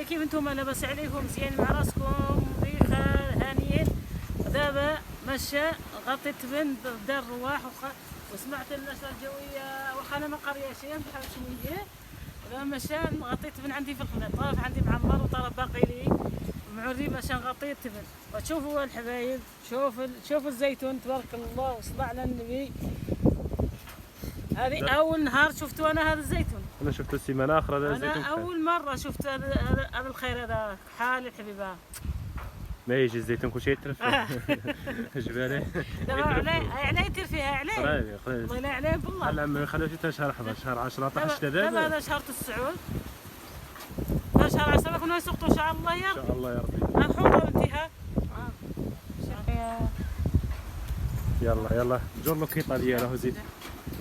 كيف انتم لاباس عليكم مزيان مع راسكم بخير هانيين. دابا مشى غطيت تبن دار الرواح وسمعت النشرة الجوية واخا انا من قرية شي بحال شوية. دابا مشى غطيت تبن عندي في الخلا، طرف عندي معمر وطرف باقي لي معري باش نغطي التبن. وتشوفوا الحبايب شوفوا الزيتون تبارك الله وصلى على النبي. هذه اول نهار شفتوا انا هذا الزيتون. انا شفته السيمانه اخرى هذا الزيتون. انا اول مره شفت هذا الخير هذا حال الحبيبه. ما يجي الزيتون كلشي يترف جبالي دابا علاه يدير فيها علاه الله يلا عليه بالله. لا ما يخليوش حتى شهر 11 شهر 10 طاح الشتاء. دابا هذا شهر 9 هذا شهر 10 كنا نسوقوا ان شاء الله يا ربي. ان شاء الله يا ربي. الحوضه انتهى. يلا يلا جور لوكيطه ديالها زيت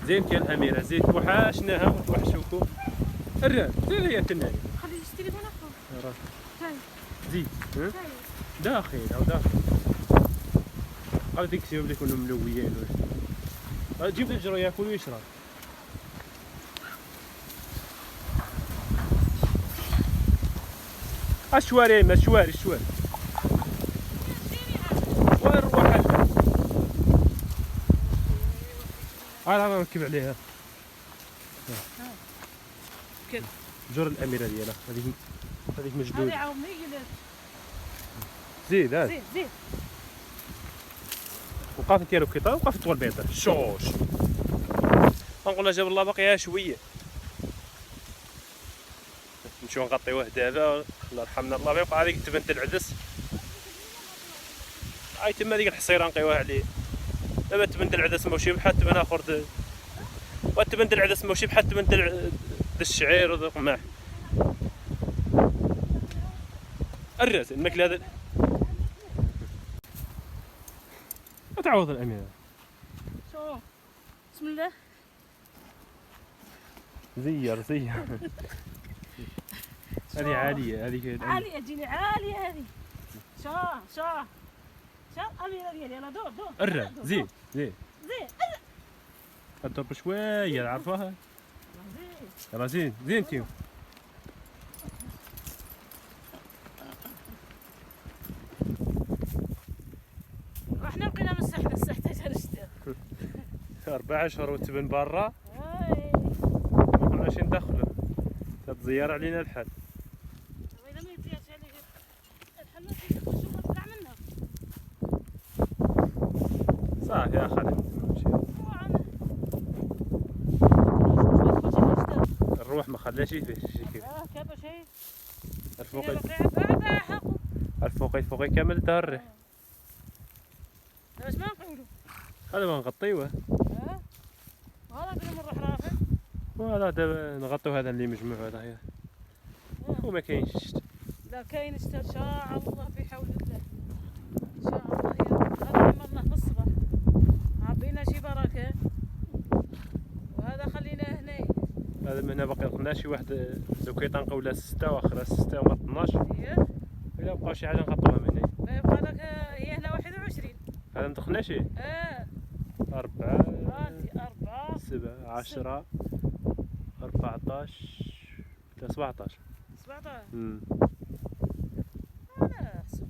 زين ديال الاميره زيت وحشناها وتوحشوكم. الراد فين هي تناي خلي التليفون اخو زيد داخل او داخل غادي يكتبوا لك انهم ملويين. جيب لي الجرو ياكل ويشرب. الشواري ما الشواري وين نروح انا نركب عليها كذا جر الاميره ديالها هذيك مجدود. هذه عاومني قلت زيد هذا زيد وقف انت لوكيطه وقف طول بيضه شوش نقول جاب الله باقيها شويه. نمشيو نغطيوه دابا الله يرحمنا الله بيبقى هذيك تبنت العدس. هاي تما ديك الحصيره نقيوها عليه. دابا تبنت العدس ماشي بحال تبن اخر وتبنت العدس ماشي بحال تبنت الشعير والقماح. الراس الماكله هذا تعوض الاميره. شوف بسم الله زير هذه عاليه عاليه تجيني عاليه هذه. شوف الاميره ديالي يلا دور الراس زين الضرب شويه عرفوها. يلا زين انتيو احنا بقينا من السحت حتى الشتاء 4 اشهر وتبن برا ماشي ندخلو تتزير علينا الحال. اذا ما يزيرش عليك الحل ما تخرج وتطلع منها صافي يا خالد الروح ما خلاش فيه شي كيف كذا شيء الفوقي كامل دار الريح. واش ما نقولوا هذا ما نغطيوه. هذا كنا نروح رافع وهذا دابا نغطيو هذا اللي مجموع هذا هي وما كاينش الشتا. لا كاين الشتا ان شاء الله بحول الله ان شاء الله يا رب. هذا عمرنا في الصباح عبينا شي بركه وهذا خليناه هنا. هذا من هنا باقي لقنا شي واحد لوكيطه نقولها 6 واخرها 6 وما 12. الا بقاو شي حاجه نغطوها من هنا. ما يبقى لك هي هنا 21 هذا مدخلنا شي 4 7 10 14 17 انا حسبت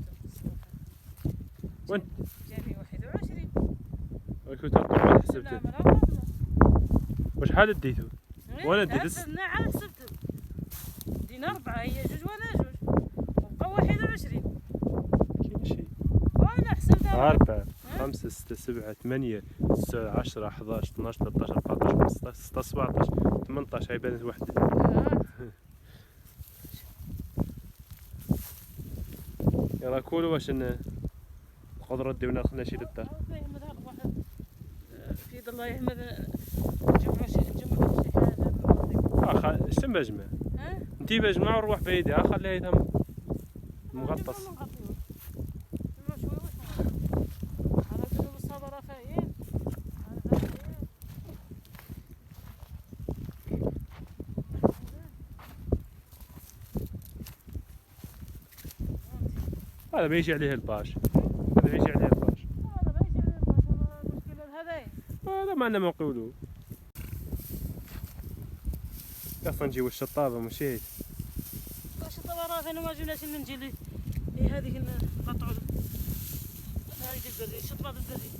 وانت جاني 21 كنت تقول حسبت وشحال ديتو ولا ديت عاد حسبت دينا 4 هي 2 وانا 2 وبقى 21 كاين شي وانا حسبتها 4 5 6 7 8 9 10 11 12 13 14 15 16 17 18 هاي بانت وحده. يلا كولوا واش نقدروا نديونا خلنا شي للدار. في يد الله يحمد نجمعوا شي حاجه. واخا شتم بجمع انتي بجمع وروح بيدي خليها مغطس. هذا ما يجي عليه الباش هذا ما عندنا ما نقولوا. كيف نجيو الشطابه ماشي الشطابه خلاص انا ما جبناش المنجل هذيك نقطعوا هذيك الدري الشطبه الدري